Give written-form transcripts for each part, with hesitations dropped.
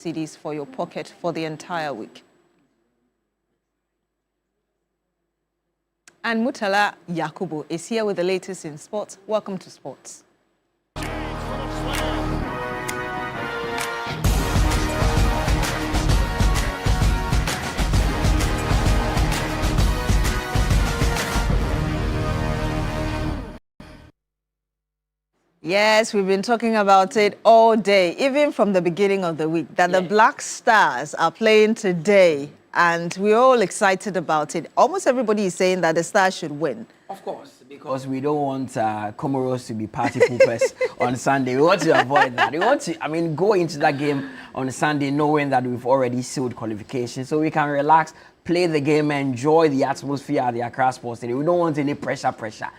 CDs for your pocket for the entire week. And Mutala Yakubu is here with the latest in sports. Welcome to Sports. Yes, we've been talking about it all day, even from the beginning of the week, that the Black Stars are playing today, and we're all excited about it. Almost everybody is saying that the Stars should win. Of course, because we don't want Comoros to be party poopers on Sunday. We want to avoid that. We want to, go into that game on Sunday knowing that we've already sealed qualification, so we can relax, play the game, enjoy the atmosphere at the Accra Sports Stadium. We don't want any pressure.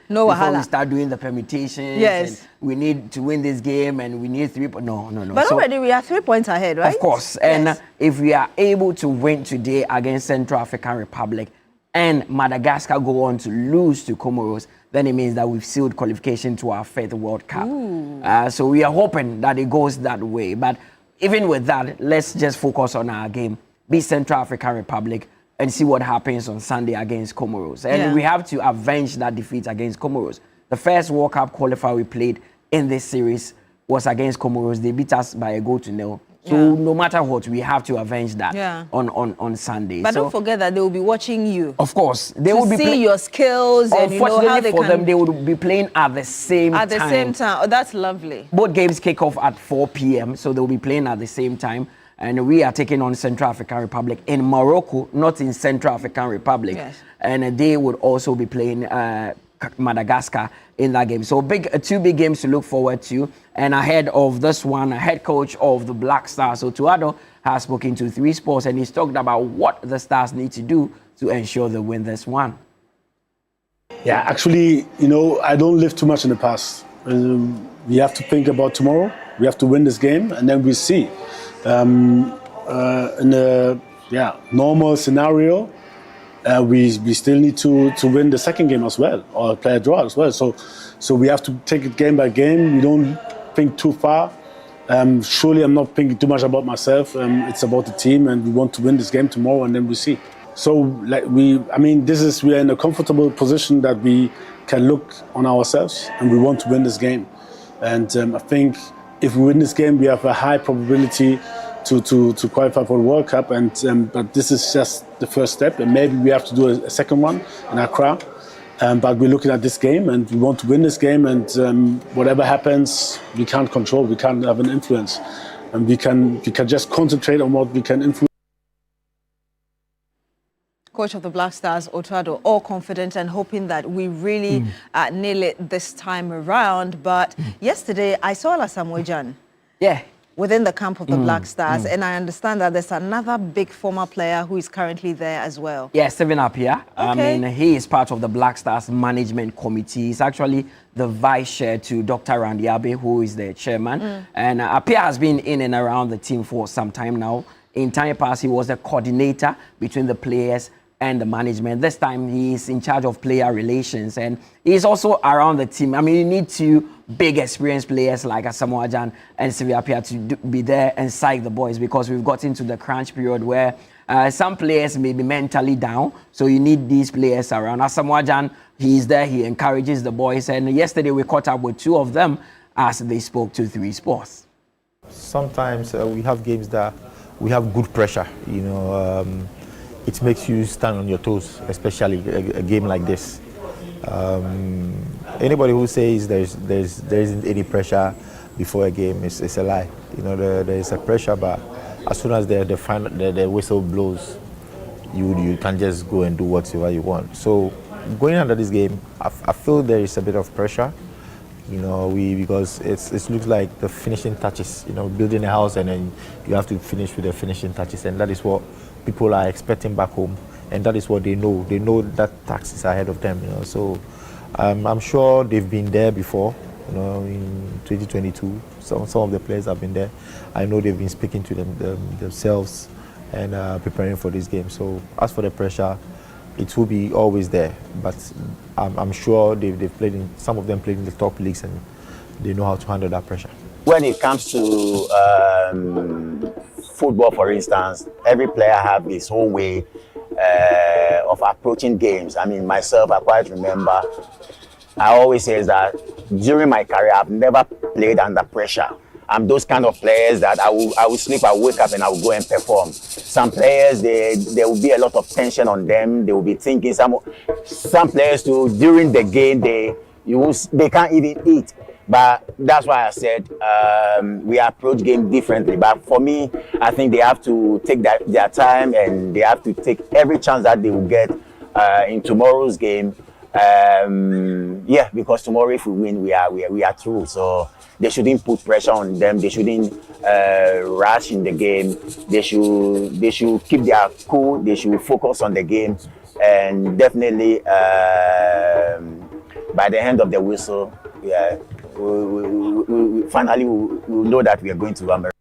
No before wahala. we start doing the permutations. Yes. And we need to win this game, and we need 3 points. No. But so, already we are 3 points ahead, right? Of course. And if we are able to win today against Central African Republic, and Madagascar go on to lose to Comoros, then it means that we've sealed qualification to our 5th World Cup. So we are hoping that it goes that way. But even with that, let's just focus on our game, beat Central African Republic, and see what happens on Sunday against Comoros. And we have to avenge that defeat against Comoros. The first World Cup qualifier we played in this series was against Comoros. They beat us by 1-0. So no matter what, we have to avenge that on Sunday. But don't forget that they will be watching you. Of course. They will be see your skills and how they for them, they will be playing at the same time. At the same time. Oh, that's lovely. Both games kick off at 4 p.m., so they'll be playing at the same time. And we are taking on Central African Republic in Morocco, not in Central African Republic. Yes. And they would also be playing Madagascar in that game. So two big games to look forward to. And ahead of this one, head coach of the Black Stars, Otuado, has spoken to 3 Sports, and he's talked about what the Stars need to do to ensure they win this one. Yeah, actually, I don't live too much in the past. We have to think about tomorrow. We have to win this game, and then we see. In a normal scenario, we still need to win the second game as well, or play a draw as well. So we have to take it game by game. We don't think too far. Surely I'm not thinking too much about myself. It's about the team, and we want to win this game tomorrow, and then we see. So we're in a comfortable position that we can look on ourselves, and we want to win this game. And I think if we win this game, we have a high probability to qualify for the World Cup. But this is just the first step, and maybe we have to do a second one in Accra. But we're looking at this game, and we want to win this game. And whatever happens, we can't control. We can't have an influence, and we can just concentrate on what we can influence. Coach of the Black Stars, Otuado, all confident and hoping that we really nail it this time around. But yesterday, I saw Alasamwejan within the camp of the Black Stars, and I understand that there's another big former player who is currently there as well. Yeah, Stephen Appiah. Okay. He is part of the Black Stars management committee. He's actually the vice chair to Dr. Randy Abe, who is the chairman. And Appiah has been in and around the team for some time now. In time past, he was a coordinator between the players and the management. This time he's in charge of player relations, and he's also around the team. You need 2 big experienced players like Asamoah Gyan and Stephen Appiah to be there and psych the boys, because we've got into the crunch period where some players may be mentally down, so you need these players around. Asamoah Gyan, he's there, he encourages the boys, and yesterday we caught up with 2 of them as they spoke to 3 Sports. Sometimes we have games that we have good pressure, it makes you stand on your toes, especially a game like this. Anybody who says there isn't any pressure before a game is a lie. There is a pressure, but as soon as the whistle blows, you can just go and do whatever you want. So going under this game, I feel there is a bit of pressure. Because it looks like the finishing touches. Building a house, and then you have to finish with the finishing touches, and that is what people are expecting back home, and that is what they know. They know that tax is ahead of them. So I'm sure they've been there before. In 2022, some of the players have been there. I know they've been speaking to themselves and preparing for this game. So as for the pressure, it will be always there, but I'm sure they've played in, some of them played in the top leagues, and they know how to handle that pressure. When it comes to football, for instance, every player have his own way of approaching games. I mean, myself, I quite remember, I always say that during my career, I've never played under pressure. I'm those kind of players that I will sleep, I wake up and I will go and perform. Some players, there will be a lot of tension on them. They will be thinking, some players too, during the game, they can't even eat. But that's why I said we approach game differently. But for me, I think they have to take their time, and they have to take every chance that they will get in tomorrow's game. Yeah, because tomorrow if we win, we are through. So they shouldn't put pressure on them. They shouldn't rush in the game. They should keep their cool. They should focus on the game, and definitely by the end of the whistle, yeah, we finally we'll know that we are going to America.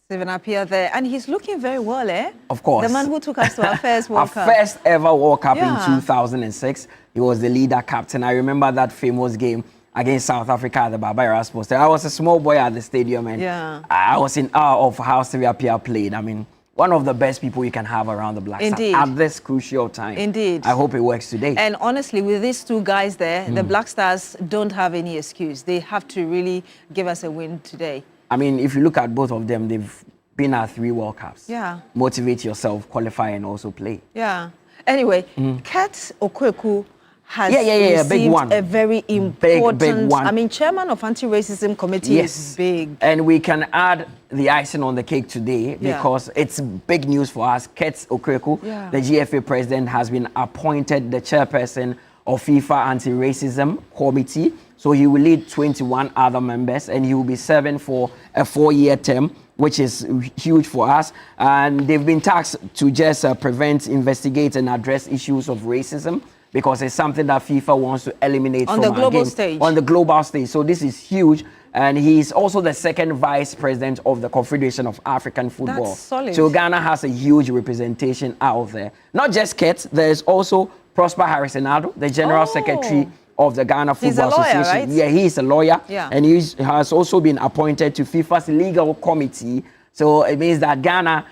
Stephen Appiah there, and he's looking very well, eh? Of course. The man who took us to our first World Cup. Our first ever World Cup Yeah. in 2006. He was the leader captain. I remember that famous game against South Africa at the Baba Erasmus. I was a small boy at the stadium, and Yeah. I was in awe of how Stephen Appiah played. I mean, one of the best people you can have around the Black Stars Indeed. at this crucial time. Indeed. I hope it works today. And honestly, with these two guys there, the Black Stars don't have any excuse. They have to really give us a win today. I mean, if you look at both of them, they've been at 3 World Cups. Yeah. Motivate yourself, qualify, and also play. Yeah. Anyway, Kurt Okweku has Yeah, big received one. a very important, Big one. I mean, chairman of anti-racism committee is big. And we can add the icing on the cake today Yeah. because it's big news for us. Kurt Okweku, Yeah. the GFA president, has been appointed the chairperson of FIFA anti-racism committee. So he will lead 21 other members, and he will be serving for a 4-year term, which is huge for us. And they've been tasked to just prevent, investigate, and address issues of racism, because it's something that FIFA wants to eliminate On from the our global game. stage. On the global stage. So this is huge. And he's also the second vice president of the Confederation of African Football. That's solid. So Ghana has a huge representation out there. Not just Kurt, there's also Prosper Harrison-Ado, the general secretary of the Ghana He's a Football lawyer, Association. right? Yeah, he's a lawyer. Yeah. And he has also been appointed to FIFA's legal committee. So it means that Ghana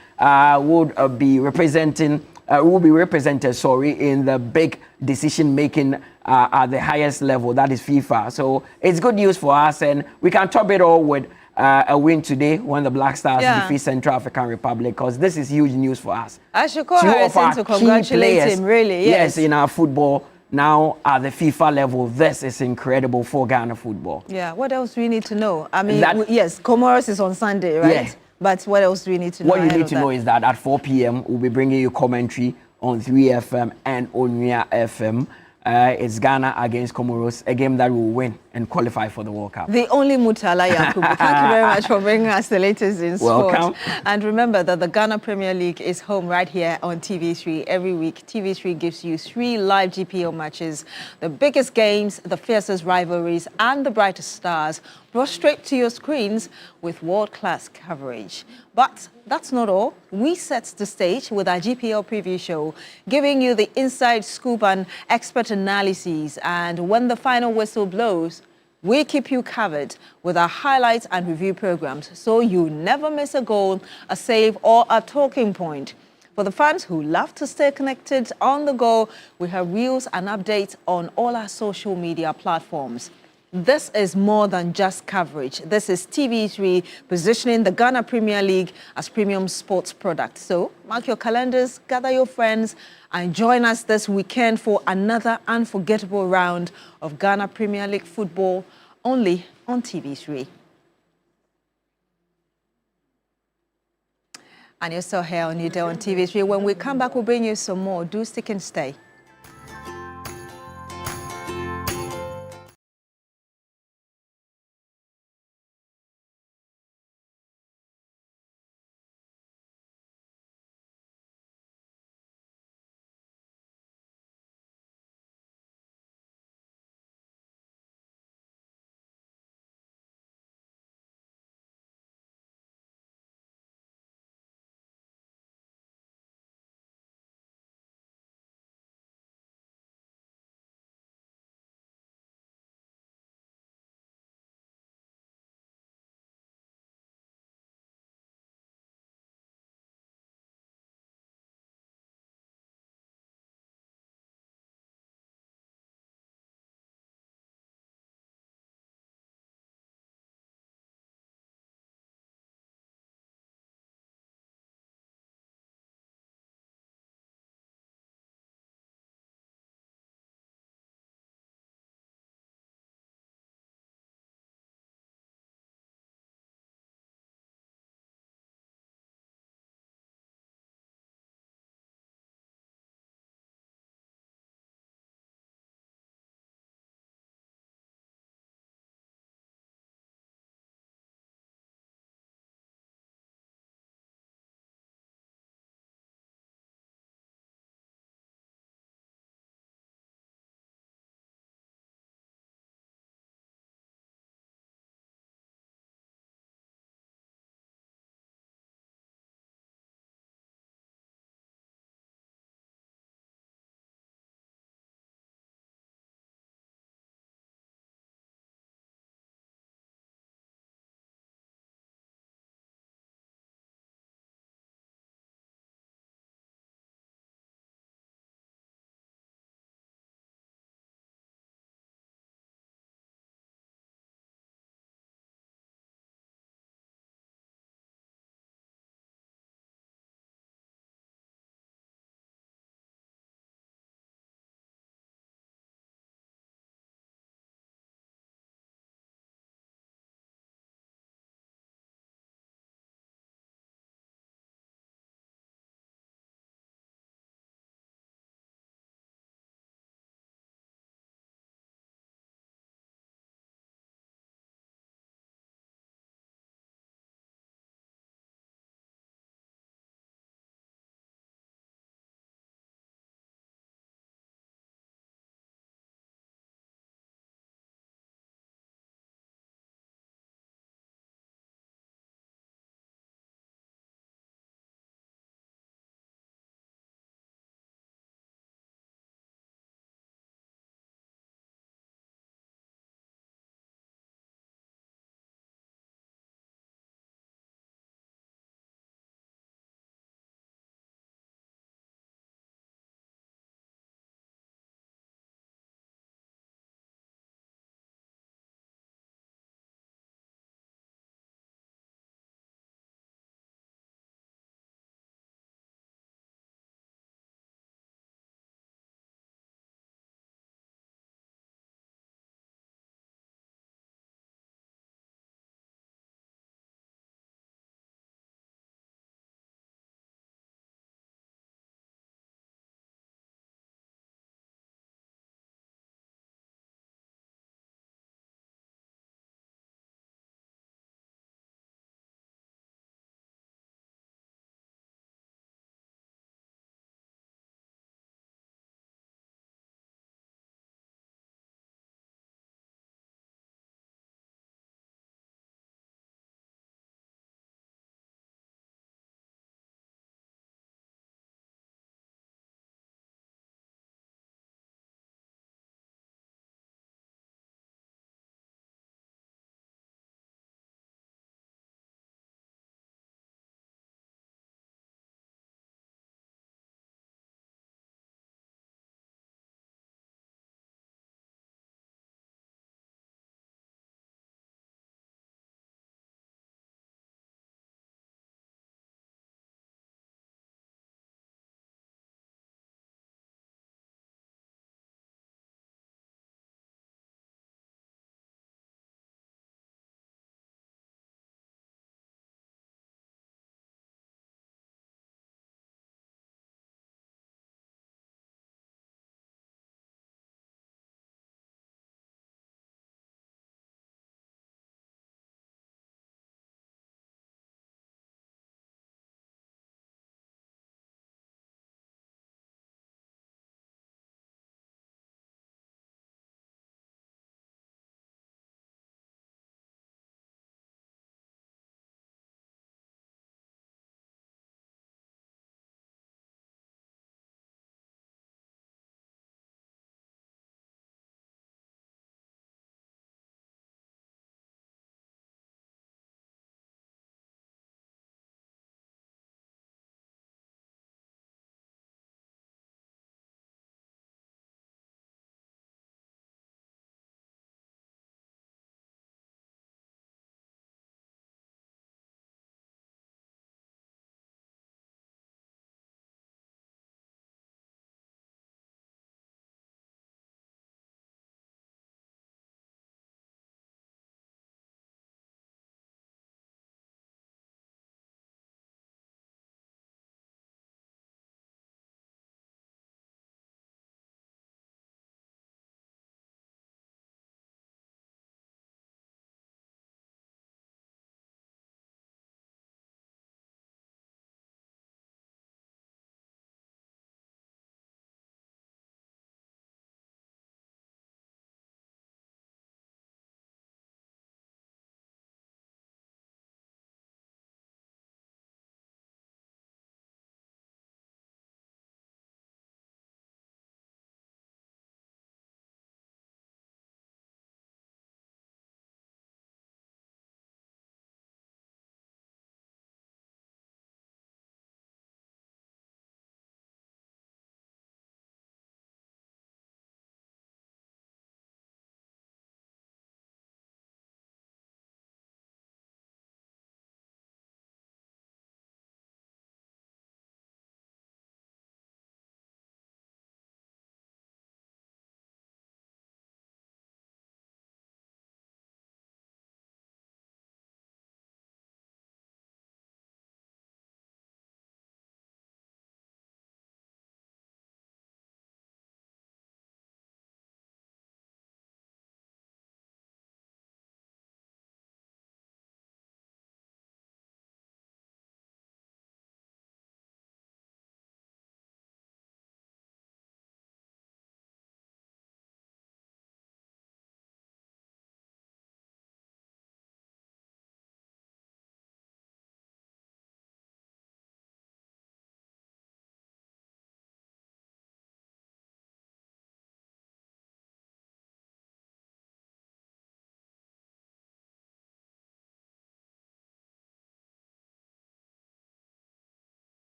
would be represented, in the big decision-making at the highest level, that is FIFA. So it's good news for us, and we can top it all with a win today when the Black Stars defeat Central African Republic, because this is huge news for us. I should call Two of Harrison our to key congratulate players, him, really, yes. in our football, now at the FIFA level. This is incredible for Ghana football. Yeah, what else do we need to know? I mean, That- yes, Comoros is on Sunday, right? Yeah. But what else do we need to know? What you ahead need of to that? know is that at 4 p.m. we'll be bringing you commentary on 3FM and Onuya FM. It's Ghana against Comoros, a game that will win and qualify for the World Cup. The only Mutala Yakubu. Thank you very much for bringing us the latest in sport. Welcome. And remember that the Ghana Premier League is home right here on TV3 every week. TV3 gives you 3 live GPL matches, the biggest games, the fiercest rivalries, and the brightest stars brought straight to your screens with world-class coverage. But that's not all. We set the stage with our GPL preview show, giving you the inside scoop and expert analyses. And when the final whistle blows, we keep you covered with our highlights and review programs, so you never miss a goal, a save, or a talking point. For the fans who love to stay connected on the go, we have reels and updates on all our social media platforms. This is more than just coverage. This is TV3 positioning the Ghana Premier League as premium sports product. So mark your calendars, gather your friends, and join us this weekend for another unforgettable round of Ghana Premier League football, only on TV3. And you're still here on Newday on TV3. When we come back, we'll bring you some more. Do stick and stay.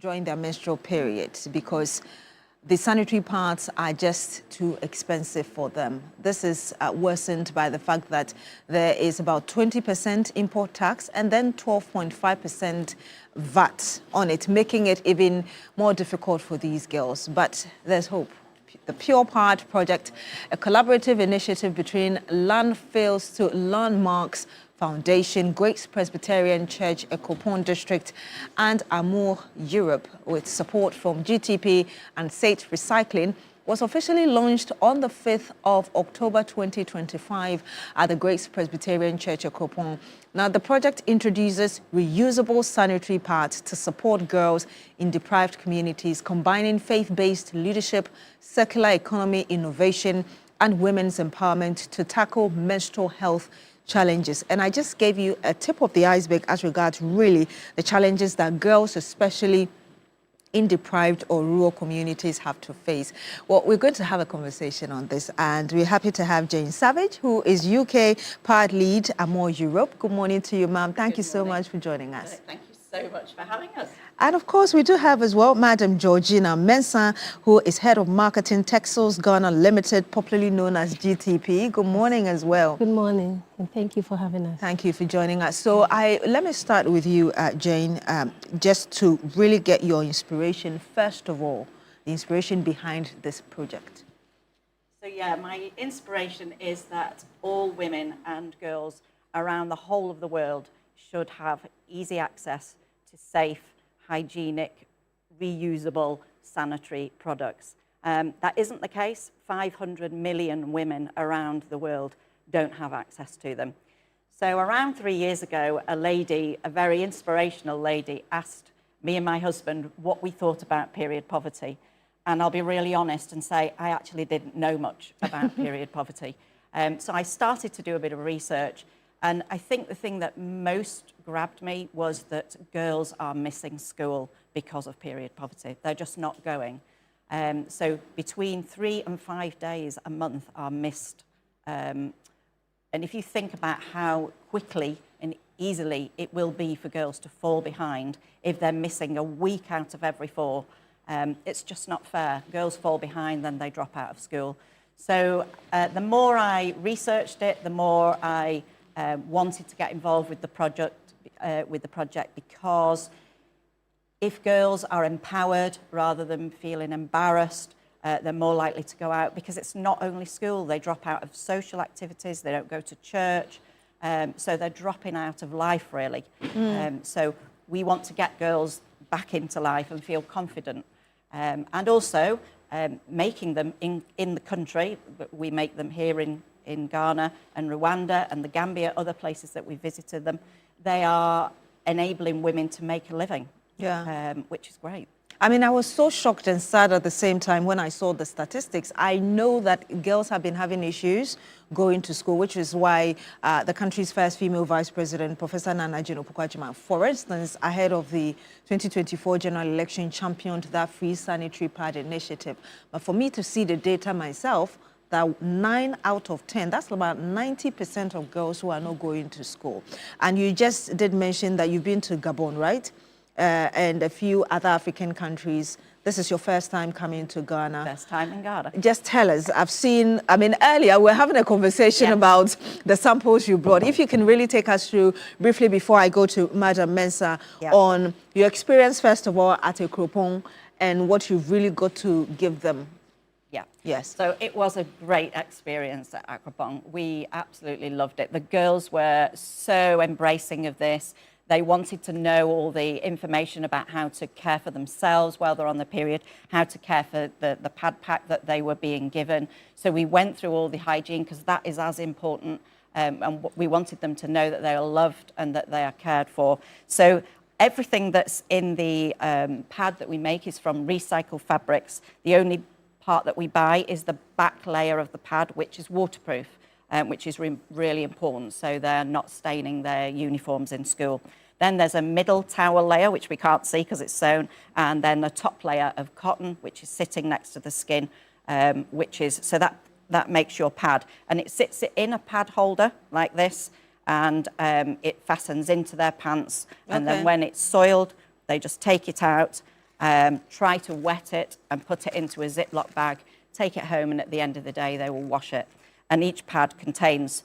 during their menstrual period because the sanitary pads are just too expensive for them. This is worsened by the fact that there is about 20% import tax and then 12.5% VAT on it, making it even more difficult for these girls. But there's hope. The Pure Pad project, a collaborative initiative between Landfills to Landmarks Foundation, Grace Presbyterian Church, Ekopon District, and Amour Europe, with support from GTP and Sate Recycling, was officially launched on the 5th of October 2025 at the Grace Presbyterian Church, Ekopon. Now, the project introduces reusable sanitary pads to support girls in deprived communities, combining faith-based leadership, circular economy innovation, and women's empowerment to tackle menstrual health challenges. And I just gave you a tip of the iceberg as regards really the challenges that girls, especially in deprived or rural communities, have to face. Well, we're going to have a conversation on this, and we're happy to have Jane Savage, who is UK Part Lead at More Europe. Good morning to you, ma'am. Thank you so much for joining us. Thank you so much for having us. And of course, we do have as well Madam Georgina Mensah, who is Head of Marketing Texels Ghana Limited, popularly known as GTP. Good morning as well. Good morning, and thank you for having us. Thank you for joining us. So let me start with you, Jane, just to really get your inspiration. First of all, the inspiration behind this project. So yeah, my inspiration is that all women and girls around the whole of the world should have easy access to safe, hygienic, reusable sanitary products. That isn't the case. 500 million women around the world don't have access to them. So around 3 years ago, a very inspirational lady, asked me and my husband what we thought about period poverty. And I'll be really honest and say I actually didn't know much about period poverty. So I started to do a bit of research. And I think the thing that most grabbed me was that girls are missing school because of period poverty. They're just not going. So between 3 and 5 days a month are missed. And if you think about how quickly and easily it will be for girls to fall behind if they're missing a week out of every 4, it's just not fair. Girls fall behind, then they drop out of school. So the more I researched it, the more I wanted to get involved with the project, because if girls are empowered rather than feeling embarrassed, they're more likely to go out, because it's not only school. They drop out of social activities, they don't go to church, so they're dropping out of life, really. So we want to get girls back into life and feel confident, and also making them in the country. We make them here in Ghana and Rwanda and the Gambia, other places that we visited them. They are enabling women to make a living, which is great. I mean, I was so shocked and sad at the same time when I saw the statistics. I know that girls have been having issues going to school, which is why the country's first female vice president, Professor Nana Jino-Pukwa, for instance, ahead of the 2024 general election, championed that free sanitary pad initiative. But for me to see the data myself, that 9 out of 10, that's about 90% of girls who are not going to school. And you just did mention that you've been to Gabon, right? And a few other African countries. This is your first time coming to Ghana. First time in Ghana. Just tell us, earlier we were having a conversation about the samples you brought. If you can really take us through briefly before I go to Madam Mensah on your experience, first of all, at Ekopon and what you've really got to give them. Yeah. Yes. So it was a great experience at Akropong. We absolutely loved it. The girls were so embracing of this. They wanted to know all the information about how to care for themselves while they're on the period, how to care for the pad pack that they were being given. So we went through all the hygiene, because that is as important. And we wanted them to know that they are loved and that they are cared for. So everything that's in the pad that we make is from recycled fabrics. The only part that we buy is the back layer of the pad, which is waterproof, which is really important, so they're not staining their uniforms in school. Then there's a middle towel layer, which we can't see because it's sewn, and then a top layer of cotton, which is sitting next to the skin, so that makes your pad. And it sits in a pad holder like this, and it fastens into their pants. And then when it's soiled, they just take it out, try to wet it and put it into a Ziploc bag, take it home, and at the end of the day, they will wash it. And each pad contains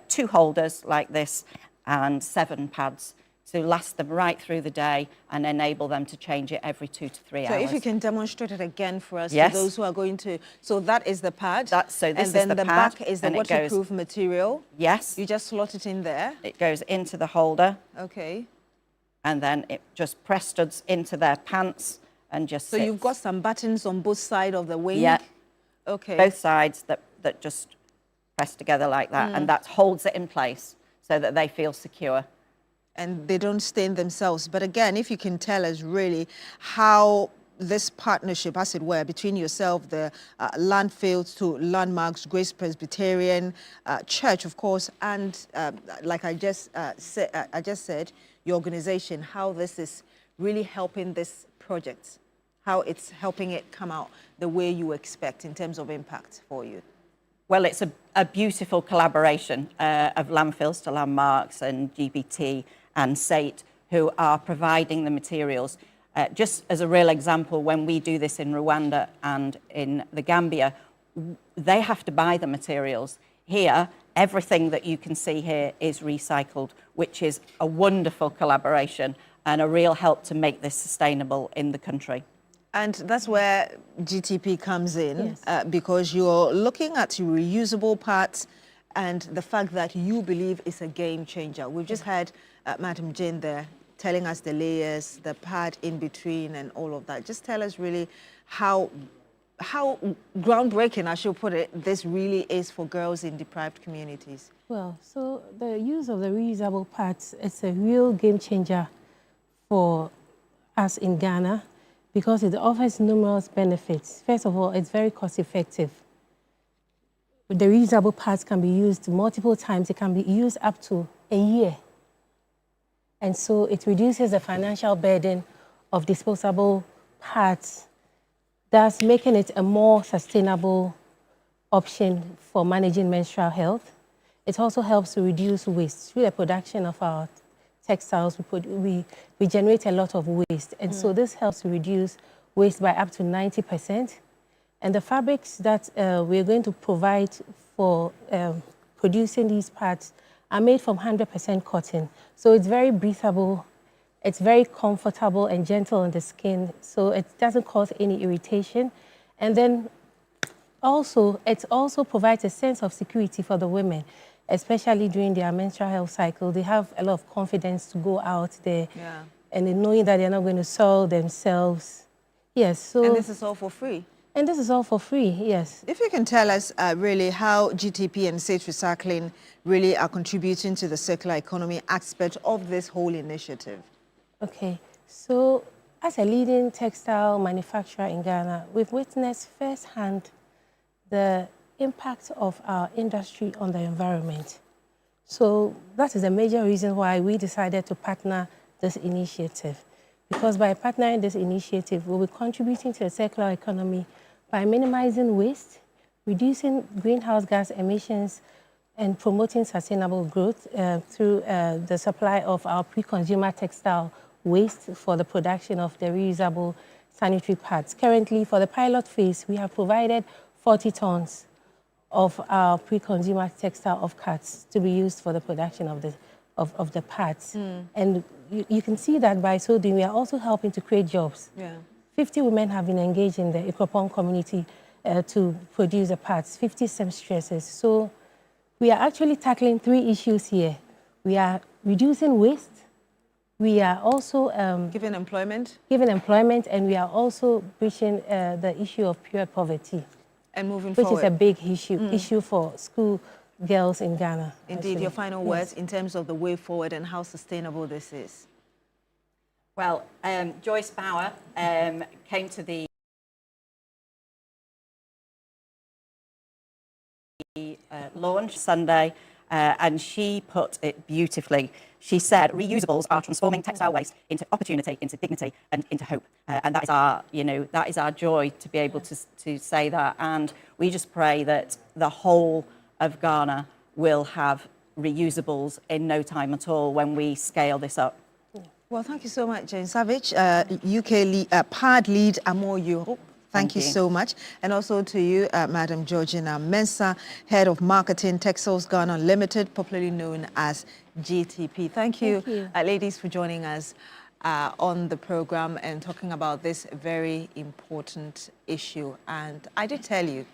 2 holders like this and 7 pads to last them right through the day and enable them to change it every 2 to 3 hours. So if you can demonstrate it again for us, yes. for those who are going to, so that is the pad. So this and then is the back pad, is the waterproof material. Yes. You just slot it in there. It goes into the holder. Okay. And then it just press studs into their pants and just So sits. you've got some buttons on both sides of the wing? Yeah. Okay. Both sides that just press together like that, and that holds it in place so that they feel secure. And they don't stain themselves. But again, if you can tell us really how this partnership, as it were, between yourself, the Landfields to Landmarks, Grace Presbyterian Church, of course, and like I just said, your organization, how this is really helping this project, how it's helping it come out the way you expect in terms of impact for you. Well, it's a beautiful collaboration of Landfills to Landmarks and GBT and SAIT, who are providing the materials. Just as a real example, when we do this in Rwanda and in the Gambia, they have to buy the materials. Here, everything that you can see here is recycled, which is a wonderful collaboration and a real help to make this sustainable in the country. And that's where GTP comes in, Yes. because you're looking at reusable parts and the fact that you believe it's a game changer. We've just had Madam Jane there telling us the layers, the pad in between and all of that. Just tell us really how groundbreaking, I should put it, this really is for girls in deprived communities. Well, so the use of the reusable parts is a real game changer for us in Ghana because it offers numerous benefits. First of all, it's very cost effective. The reusable parts can be used multiple times. It can be used up to a year. And so it reduces the financial burden of disposable parts, thus making it a more sustainable option for managing menstrual health. It also helps to reduce waste. Through the production of our textiles, we generate a lot of waste. And so this helps to reduce waste by up to 90%. And the fabrics that we're going to provide for producing these parts are made from 100% cotton. So it's very breathable, it's very comfortable and gentle on the skin, so it doesn't cause any irritation. And then also, it also provides a sense of security for the women, especially during their menstrual health cycle. They have a lot of confidence to go out there and knowing that they're not going to soil themselves. Yes, so... And this is all for free? And this is all for free, yes. If you can tell us really how GTP and Safe Recycling really are contributing to the circular economy aspect of this whole initiative. Okay, so as a leading textile manufacturer in Ghana, we've witnessed firsthand the impact of our industry on the environment. So that is a major reason why we decided to partner this initiative. Because by partnering this initiative, we'll be contributing to the circular economy by minimizing waste, reducing greenhouse gas emissions, and promoting sustainable growth through the supply of our pre-consumer textile waste for the production of the reusable sanitary pads. Currently, for the pilot phase, we have provided 40 tons of our pre-consumer textile offcuts to be used for the production of the pads. And you can see that by so doing, we are also helping to create jobs. 50 women have been engaged in the Ikropong community to produce the pads, 50 seamstresses. So we are actually tackling 3 issues here. We are reducing waste, we are also giving employment, and we are also bridging the issue of pure poverty. And moving forward. Which is a big issue for school girls in Ghana. Indeed, actually. your final words in terms of the way forward and how sustainable this is. Well, Joyce Bauer came to the launch Sunday and she put it beautifully. She said, reusables are transforming textile waste into opportunity, into dignity, and into hope. And that is our, that is our joy to be able to say that. And we just pray that the whole of Ghana will have reusables in no time at all when we scale this up. Well, thank you so much, Jane Savage, UK PAD lead Amor Europe. Thank you so much. And also to you, Madam Georgina Mensah, Head of Marketing, Texels Ghana Limited, popularly known as GTP. Thank you. Ladies, for joining us on the program and talking about this very important issue. And I did tell you,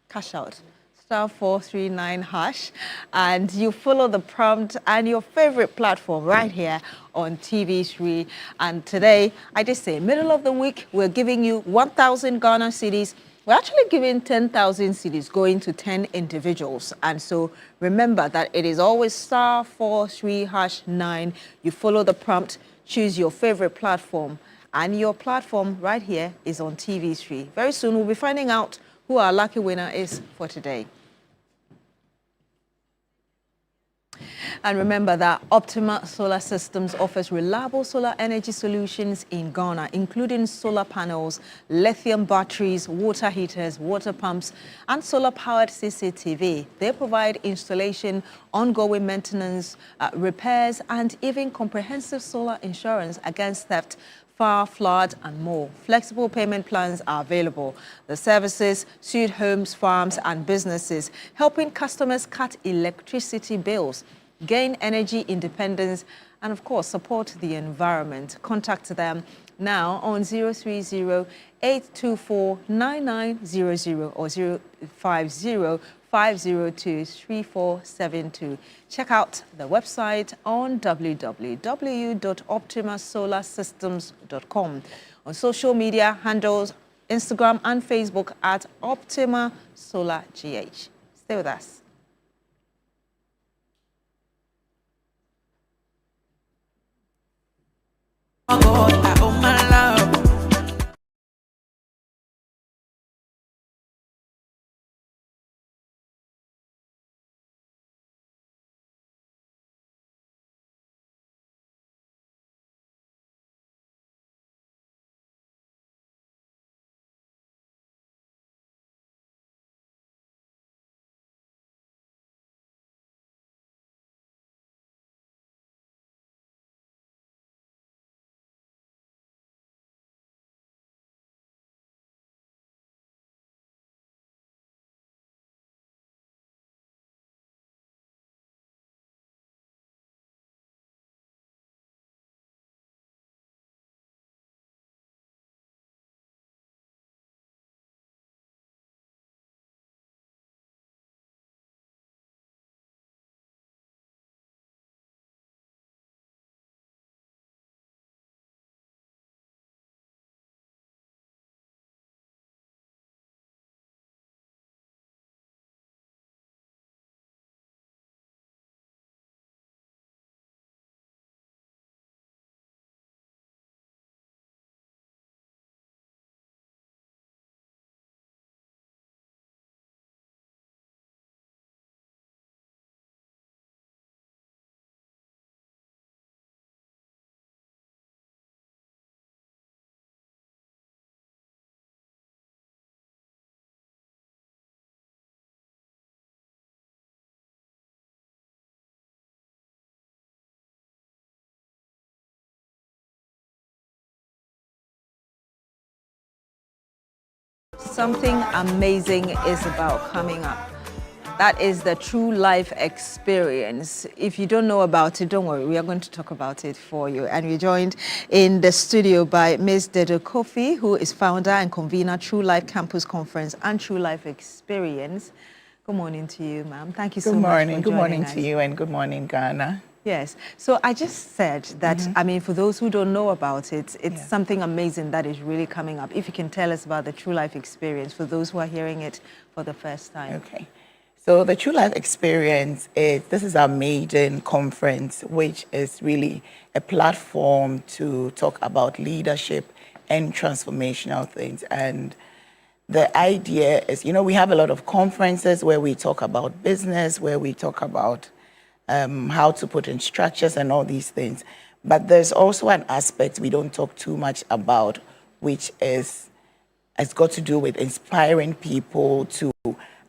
cash out. *439# and you follow the prompt and your favorite platform right here on TV3. And today, I just say, middle of the week, we're giving you 1,000 Ghana cedis. We're actually giving 10,000 cedis going to 10 individuals. And so remember that it is always *43#9. You follow the prompt, choose your favorite platform, and your platform right here is on TV3. Very soon, we'll be finding out who our lucky winner is for today. And remember that Optima Solar Systems offers reliable solar energy solutions in Ghana, including solar panels, lithium batteries, water heaters, water pumps, and solar-powered CCTV. They provide installation, ongoing maintenance, repairs, and even comprehensive solar insurance against theft, fire, flood, and more. Flexible payment plans are available. The services suit homes, farms, and businesses, helping customers cut electricity bills, gain energy independence, and of course, support the environment. Contact them now on 030-824-9900 or 050-502-3472. Check out the website on www.optimasolarsystems.com. On social media handles, Instagram and Facebook at Optima Solar GH. Stay with us. Oh God, I owe my love. Something amazing is about coming up. That is the true life experience. If you don't know about it, don't worry. We are going to talk about it for you. And we're joined in the studio by Ms. Dedo Kofi, who is founder and convener, True Life Campus Conference and True Life Experience. Good morning to you, ma'am. Thank you so much for joining us. Good morning to you, and good morning, Ghana. Yes. So I just said that, I mean, for those who don't know about it, it's something amazing that is really coming up. If you can tell us about the True Life Experience for those who are hearing it for the first time. Okay. So the True Life Experience this is our maiden conference, which is really a platform to talk about leadership and transformational things. And the idea is, you know, we have a lot of conferences where we talk about business, where we talk about how to put in structures and all these things. But there's also an aspect we don't talk too much about, which has got to do with inspiring people to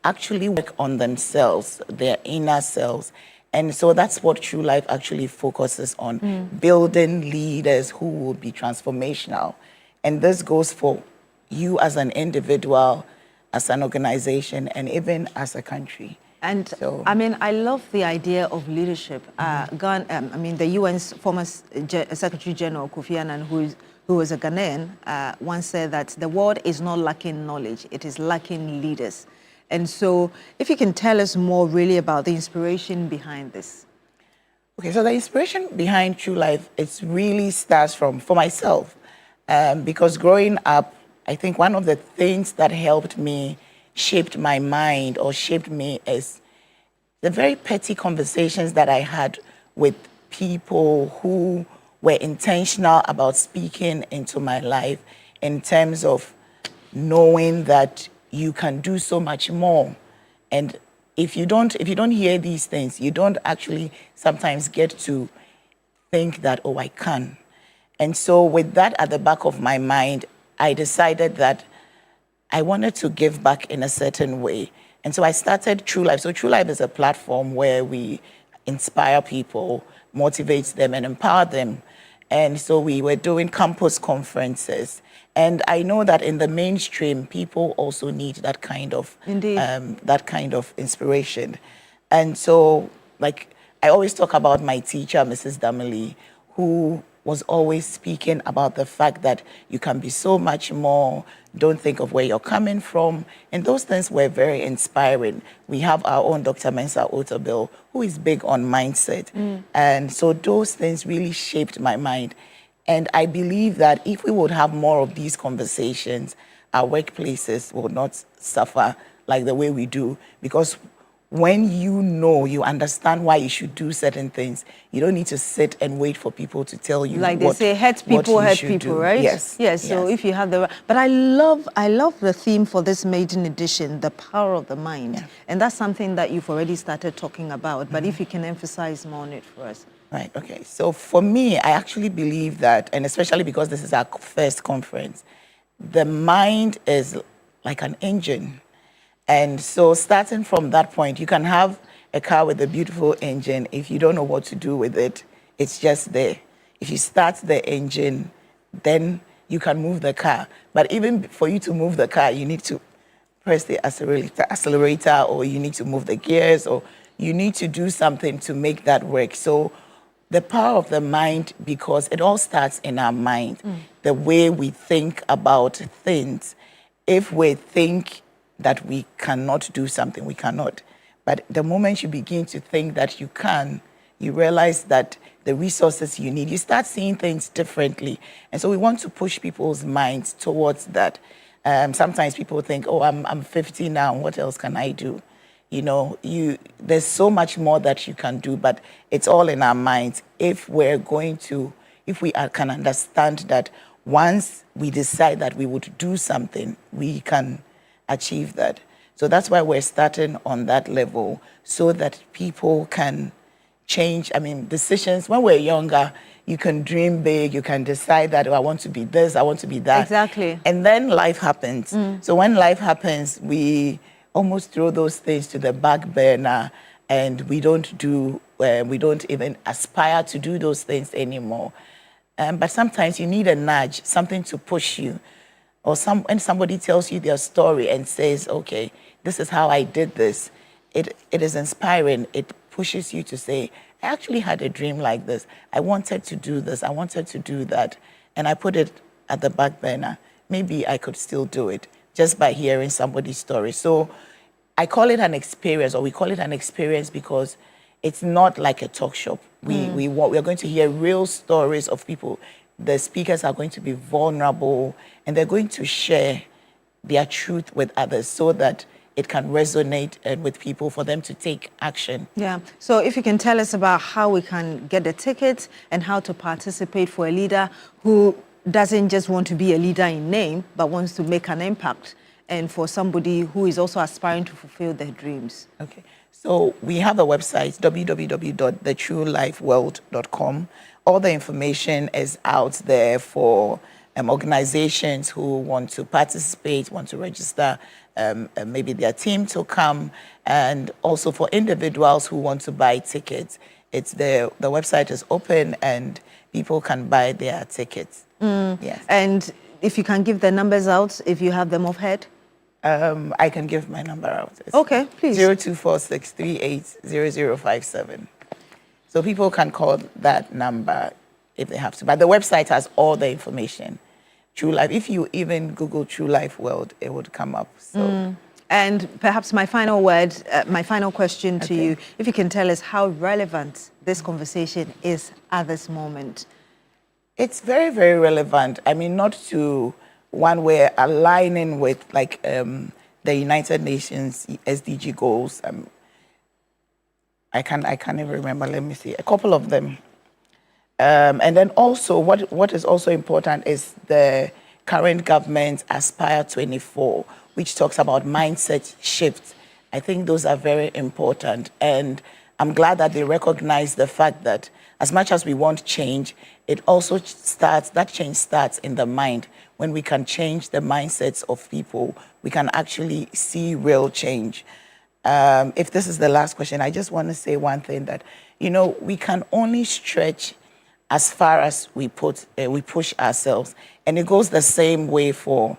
actually work on themselves, their inner selves, And so that's what True Life actually focuses on, building leaders who will be transformational. And this goes for you as an individual, as an organization, and even as a country. And So, I mean, I love the idea of leadership. The UN's former Secretary General Kofi Annan, who was a Ghanaian, once said that the world is not lacking knowledge, it is lacking leaders. And so if you can tell us more really about the inspiration behind this. okay, so the inspiration behind True Life, it really starts for myself. Because growing up, I think one of the things that helped me, shaped my mind or shaped me is the very petty conversations that I had with people who were intentional about speaking into my life in terms of knowing that you can do so much more. And if you don't hear these things, you don't actually sometimes get to think that, oh, I can. And so with that at the back of my mind, I decided that I wanted to give back in a certain way. And so I started True Life. So True Life is a platform where we inspire people, motivate them, and empower them. And so we were doing campus conferences. And I know that in the mainstream, people also need that kind of inspiration. And so, like, I always talk about my teacher, Mrs. Damili, who was always speaking about the fact that you can be so much more. Don't think of where you're coming from. And those things were very inspiring. We have our own Dr. Mensa Otabil, who is big on mindset. And so those things really shaped my mind. And I believe that if we would have more of these conversations, our workplaces will not suffer like the way we do. Because when you understand why you should do certain things, you don't need to sit and wait for people to tell you. Like they say, hurt people, right? Yes. Yes. So if you have but I love the theme for this maiden edition, the power of the mind. Yeah. And that's something that you've already started talking about. But if you can emphasize more on it for us. Right, okay. So for me, I actually believe that, and especially because this is our first conference, the mind is like an engine. And so starting from that point, you can have a car with a beautiful engine. If you don't know what to do with it, it's just there. If you start the engine, then you can move the car. But even for you to move the car, you need to press the accelerator, or you need to move the gears, or you need to do something to make that work. So the power of the mind, because it all starts in our mind, the way we think about things. If we think that we cannot do something, we cannot. But the moment you begin to think that you can, you realize that the resources you need, you start seeing things differently. And so we want to push people's minds towards that. Sometimes people think, oh, I'm 50 now, what else can I do? You know, there's so much more that you can do, but it's all in our minds. If we can understand that once we decide that we would do something, we can achieve that. So that's why we're starting on that level, so that people can change. I mean, decisions, when we're younger, you can dream big, you can decide that, oh, I want to be this, I want to be that. Exactly. And then life happens. So when life happens, we almost throw those things to the back burner, and we don't even aspire to do those things anymore. But sometimes you need a nudge, something to push you. Or when somebody tells you their story and says, okay, this is how I did this, it is inspiring. It pushes you to say, I actually had a dream like this. I wanted to do this. I wanted to do that. And I put it at the back burner. Maybe I could still do it just by hearing somebody's story. So I call it an experience, or we call it an experience because it's not like a talk shop. We're going to hear real stories of people. The speakers are going to be vulnerable, and they're going to share their truth with others so that it can resonate with people for them to take action. Yeah. So if you can tell us about how we can get the tickets and how to participate for a leader who doesn't just want to be a leader in name, but wants to make an impact, and for somebody who is also aspiring to fulfill their dreams. Okay. So we have a website, www.thetruelifeworld.com. All the information is out there for organizations who want to participate, want to register maybe their team to come, and also for individuals who want to buy tickets. It's the website is open and people can buy their tickets. Yes. And if you can give the numbers out, if you have them off head? I can give my number out. It's okay, please. 0246380057. So people can call that number if they have to. But the website has all the information. True Life. If you even Google True Life World, it would come up. So. And perhaps my final word, my final question to you, if you can tell us how relevant this conversation is at this moment. It's very, very relevant. I mean, not to one we're aligning with like the United Nations SDG goals. I can't even remember. Let me see. A couple of them. And then also what is also important is the current government Aspire 24, which talks about mindset shifts. I think those are very important. And I'm glad that they recognize the fact that as much as we want change, it also starts, that change starts in the mind. When we can change the mindsets of people, we can actually see real change. If this is the last question, I just want to say one thing that, you know, we can only stretch as far as we push ourselves. And it goes the same way for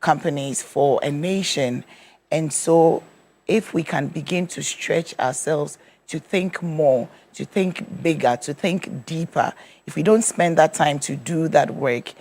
companies, for a nation. And so if we can begin to stretch ourselves to think more, to think bigger, to think deeper, if we don't spend that time to do that work,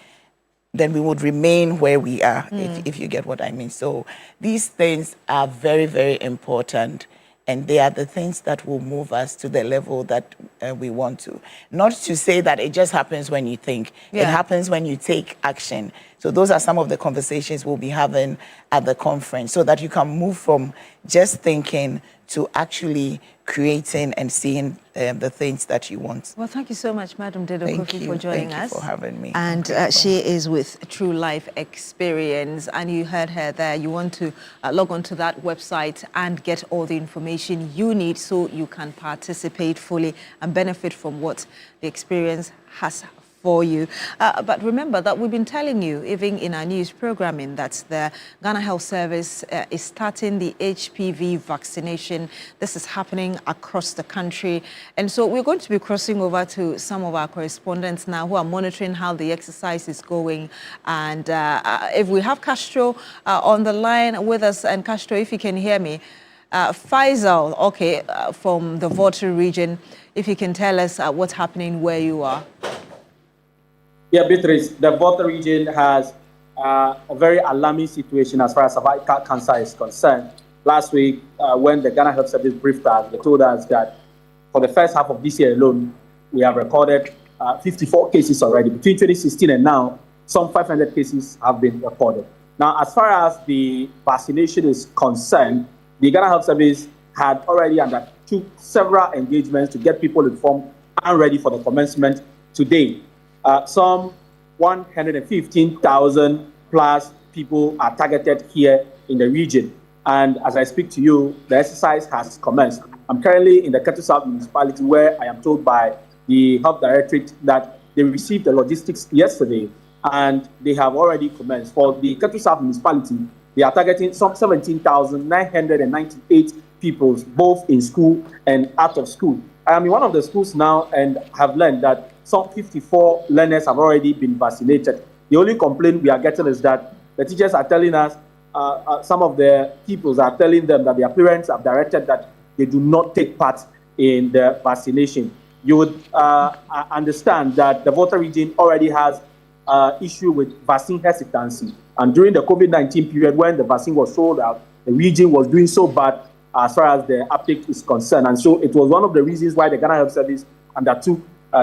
then we would remain where we are, if you get what I mean. So these things are very, very important. And they are the things that will move us to the level that we want to. Not to say that it just happens when you think. It happens when you take action. So those are some of the conversations we'll be having at the conference so that you can move from just thinking to actually creating and seeing the things that you want. Well, thank you so much, Madam Dido Kofi, for joining us. Thank you for having me. And she is with True Life Experience. And you heard her there. You want to log on to that website and get all the information you need so you can participate fully and benefit from what the experience has for you. But remember that we've been telling you, even in our news programming, that the Ghana Health Service is starting the HPV vaccination. This is happening across the country. And so we're going to be crossing over to some of our correspondents now who are monitoring how the exercise is going. And if we have Castro on the line with us, and Castro, if you can hear me, Faisal, okay, from the Volta region, if you can tell us what's happening where you are. Yeah, Beatrice, the Volta region has a very alarming situation as far as cervical cancer is concerned. Last week, when the Ghana Health Service briefed us, they told us that for the first half of this year alone, we have recorded 54 cases already. Between 2016 and now, some 500 cases have been recorded. Now, as far as the vaccination is concerned, the Ghana Health Service had already undertook several engagements to get people informed and ready for the commencement today. Some 115,000 plus people are targeted here in the region. And as I speak to you, the exercise has commenced. I'm currently in the Ketu South municipality where I am told by the Health Directorate that they received the logistics yesterday and they have already commenced. For the Ketu South municipality, they are targeting some 17,998 people, both in school and out of school. I am in one of the schools now and have learned that some 54 learners have already been vaccinated. The only complaint we are getting is that the teachers are telling us, some of the pupils are telling them that their parents have directed that they do not take part in the vaccination. You would understand that the Volta region already has issue with vaccine hesitancy. And during the COVID-19 period, when the vaccine was sold out, the region was doing so bad as far as the uptake is concerned. And so it was one of the reasons why the Ghana Health Service undertook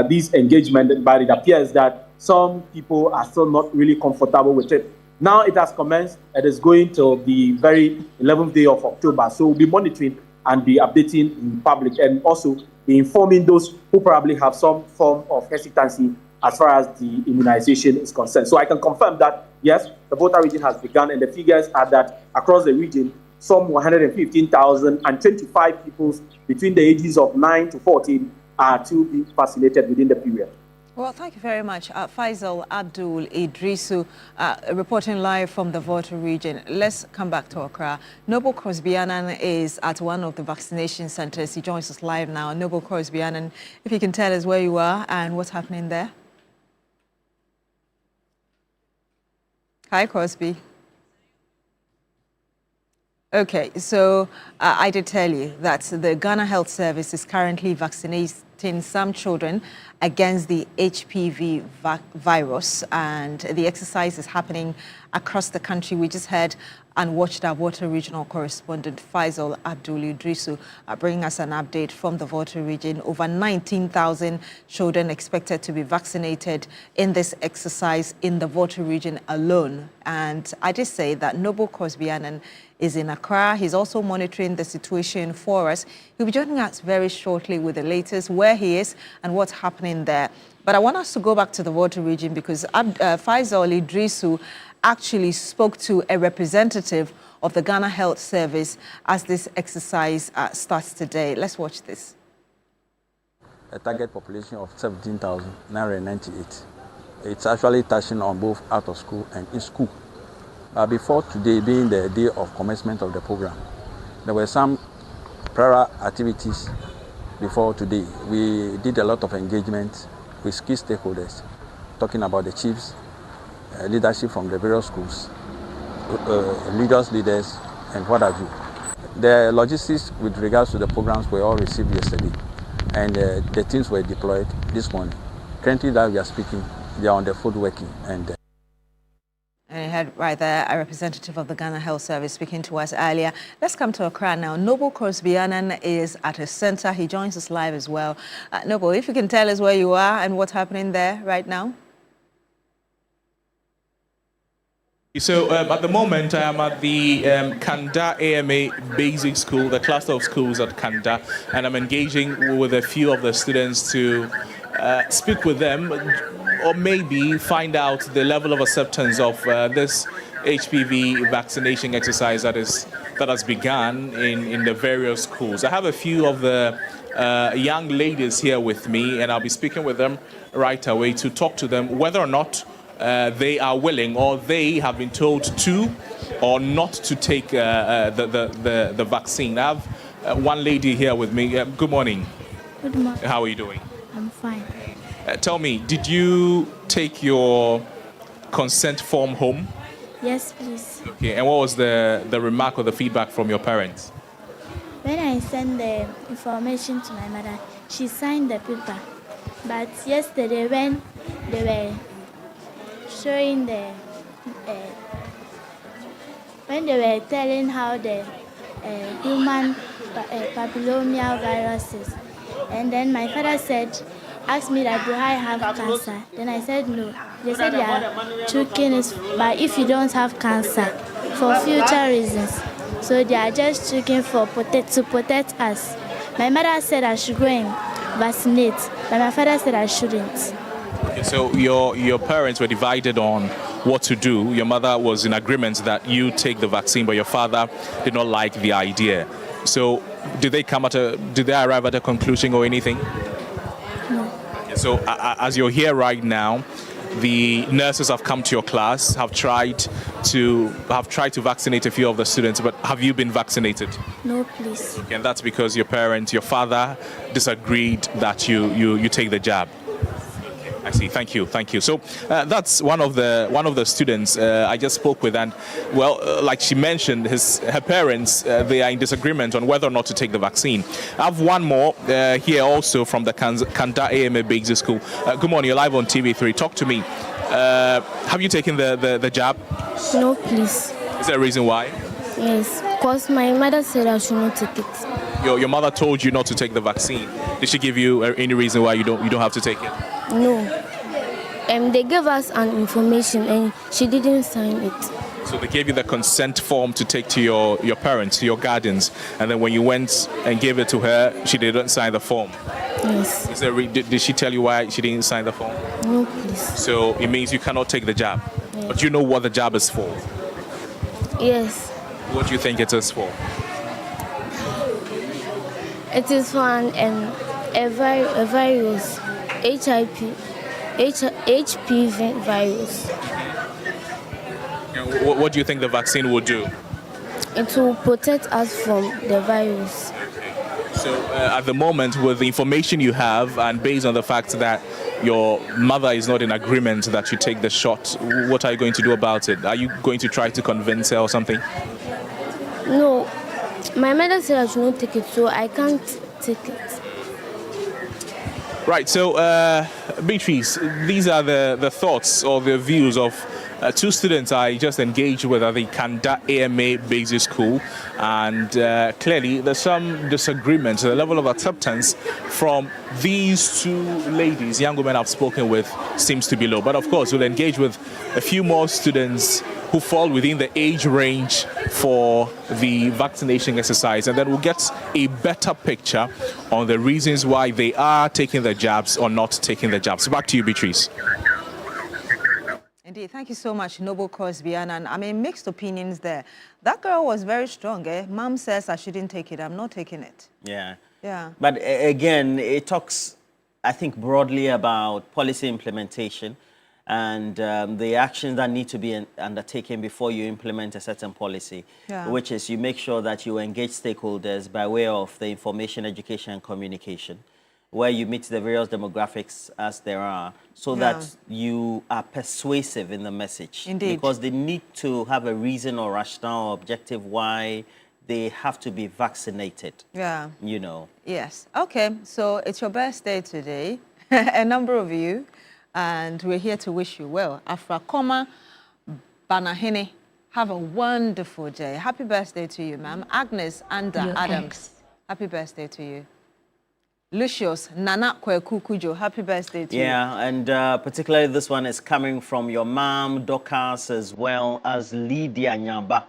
this engagement, but it appears that some people are still not really comfortable with it. Now it has commenced. It is going to the very 11th day of October. So we'll be monitoring and be updating in public and also be informing those who probably have some form of hesitancy as far as the immunization is concerned. So I can confirm that, yes, the Volta region has begun, and the figures are that across the region, some 115,025 people between the ages of 9 to 14 are to be vaccinated within the period. Well, thank you very much. Faisal Abdul Idrisu, reporting live from the Volta region. Let's come back to Accra. Noble Crosby-Annan is at one of the vaccination centers. He joins us live now. Noble Crosby-Annan, if you can tell us where you are and what's happening there. Hi, Crosby. Okay, so I did tell you that the Ghana Health Service is currently vaccinating some children against the HPV virus, and the exercise is happening across the country. We just heard and watched our Volta regional correspondent Faisal Abdul Idrisu bringing us an update from the Volta region. Over 19,000 children expected to be vaccinated in this exercise in the Volta region alone. And I just say that Noble Crosby-Annan is in Accra. He's also monitoring the situation for us. He'll be joining us very shortly with the latest, where he is and what's happening there. But I want us to go back to the Volta region because Faisal Idrisu actually spoke to a representative of the Ghana Health Service as this exercise starts today. Let's watch this. A target population of 17,998. It's actually touching on both out of school and in school. Before today being the day of commencement of the program, there were some prior activities before today. We did a lot of engagement with key stakeholders, talking about the chiefs, leadership from the various schools, religious leaders, and what have you. The logistics with regards to the programs were all received yesterday, and the teams were deployed this morning. Currently that we are speaking, they are on the field working. And you heard right there a representative of the Ghana Health Service speaking to us earlier. Let's come to Accra now. Noble Crosby-Annan is at his center. He joins us live as well. Noble, if you can tell us where you are and what's happening there right now. So at the moment, I am at the Kanda AMA Basic School, the cluster of schools at Kanda, and I'm engaging with a few of the students to speak with them or maybe find out the level of acceptance of this HPV vaccination exercise that has begun in the various schools. I have a few of the young ladies here with me, and I'll be speaking with them right away to talk to them whether or not they are willing or they have been told to or not to take the vaccine. I have one lady here with me. Good morning. Good morning. How are you doing? I'm fine. Tell me, did you take your consent form home? Yes, please. Okay, and what was the remark or the feedback from your parents? When I sent the information to my mother, she signed the paper. But yesterday when they were showing when they were telling how the human papilloma virus is, and then my father asked me that do I have cancer? Then I said no. They said they are checking it, but if you don't have cancer, for future reasons. So they are just checking to protect us. My mother said I should go and vaccinate, but my father said I shouldn't. Okay, so your parents were divided on what to do. Your mother was in agreement that you take the vaccine, but your father did not like the idea. So did they arrive at a conclusion or anything? No. Okay, so as you're here right now, the nurses have come to your class, have tried to vaccinate a few of the students, but have you been vaccinated? No, please. Okay, and that's because your father disagreed that you take the jab. I see. Thank you. So that's one of the students I just spoke with, and like she mentioned, her parents they are in disagreement on whether or not to take the vaccine. I have one more here also from the Kanda AMA Basic School. Good morning. You're live on TV3. Talk to me. Have you taken the jab? No, please. Is there a reason why? Yes, because my mother said I should not take it. Your mother told you not to take the vaccine. Did she give you any reason why you don't have to take it? No. They gave us an information and she didn't sign it. So they gave you the consent form to take to your parents, to your guardians, and then when you went and gave it to her, she didn't sign the form. Yes. Did she tell you why she didn't sign the form? No, please. So it means you cannot take the jab. Yes. But you know what the jab is for? Yes. What do you think it is for? It is for a virus, HIV. HPV virus. What do you think the vaccine will do? It will protect us from the virus. So at the moment, with the information you have and based on the fact that your mother is not in agreement that you take the shot, what are you going to do about it? Are you going to try to convince her or something? No, my mother said I should not take it, so I can't take it. Right, so Beatrice, these are the thoughts or the views of two students I just engaged with at the Kanda AMA Basic School, and clearly there's some disagreement. The level of acceptance from these two ladies, young women I've spoken with, seems to be low. But of course, we'll engage with a few more students who fall within the age range for the vaccination exercise, and then we'll get a better picture on the reasons why they are taking the jabs or not taking the jabs. Back to you, Beatrice. Indeed, thank you so much, Noble Crosby. And I mean, mixed opinions there. That girl was very strong, eh? Mom says I shouldn't take it. I'm not taking it. Yeah. Yeah. But again, it talks, I think, broadly about policy implementation and the actions that need to be undertaken before you implement a certain policy, which is you make sure that you engage stakeholders by way of the information, education, and communication, where you meet the various demographics as there are, so that you are persuasive in the message. Indeed. Because they need to have a reason or rationale or objective why they have to be vaccinated. Yeah. You know. Yes. Okay, so it's your birthday today, a number of you, and we're here to wish you well. Afrakoma Banahene, have a wonderful day. Happy birthday to you, ma'am. Agnes and Adams, happy birthday to you. Lucius Nana Kwekukujo, happy birthday to you. Yeah, and particularly this one is coming from your mom, Dorcas, as well as Lydia Nyamba,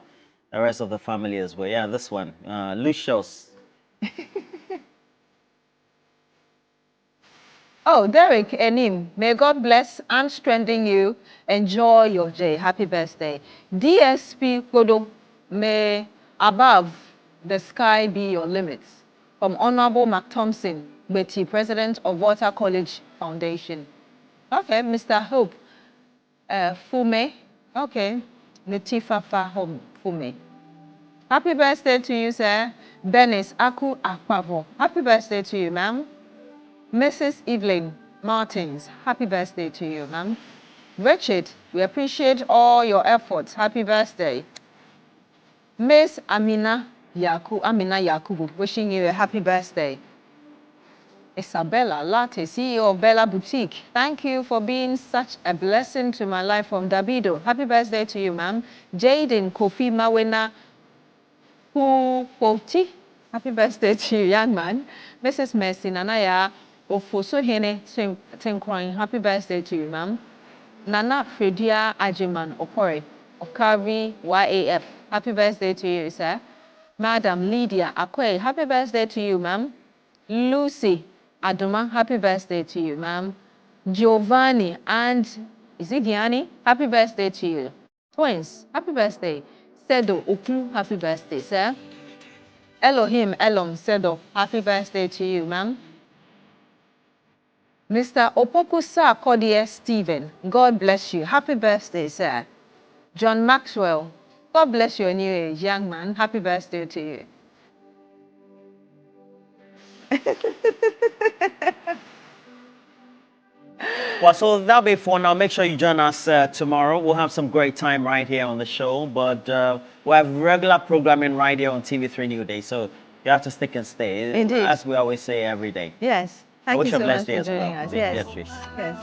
the rest of the family as well. Yeah, this one, Lucius. Oh, Derek Enim, may God bless and strengthen you. Enjoy your day. Happy birthday. DSP Kodo, may above the sky be your limits. From Honorable Mark Thompson, Betty, President of Water College Foundation. Okay, Mr. Hope Fume. Okay, Latifa Fume. Happy birthday to you, sir. Dennis Aku Akpavo. Happy birthday to you, ma'am. Mrs. Evelyn Martins, happy birthday to you, ma'am. Richard, we appreciate all your efforts. Happy birthday. Miss Amina Yakubu, wishing you a happy birthday. Isabella Latte, CEO of Bella Boutique, thank you for being such a blessing to my life from Davido. Happy birthday to you, ma'am. Jaden Kofi Mawena Poti, happy birthday to you, young man. Mrs. Mercy Nanaya Ofosohene Tenkwan, happy birthday to you, ma'am. Nana Fredia Ajiman Okore of Carvi YAF, happy birthday to you, sir. Madam Lydia Akwe, happy birthday to you, ma'am. Lucy Aduma, happy birthday to you, ma'am. Giovanni and Gianni, happy birthday to you. Twins, happy birthday. Sedo Oku, happy birthday, sir. Elohim Elom Sedo, happy birthday to you, ma'am. Mr. Opokusa Kodie Stephen, God bless you. Happy birthday, sir. John Maxwell, God bless your new age, young man. Happy birthday to you. Well, so that'll be for now. Make sure you join us tomorrow. We'll have some great time right here on the show, but we'll have regular programming right here on TV3 Newday, so you have to stick and stay. Indeed. As we always say every day. Yes. Thank you so much for joining us. Yes. Beatrice. Yes.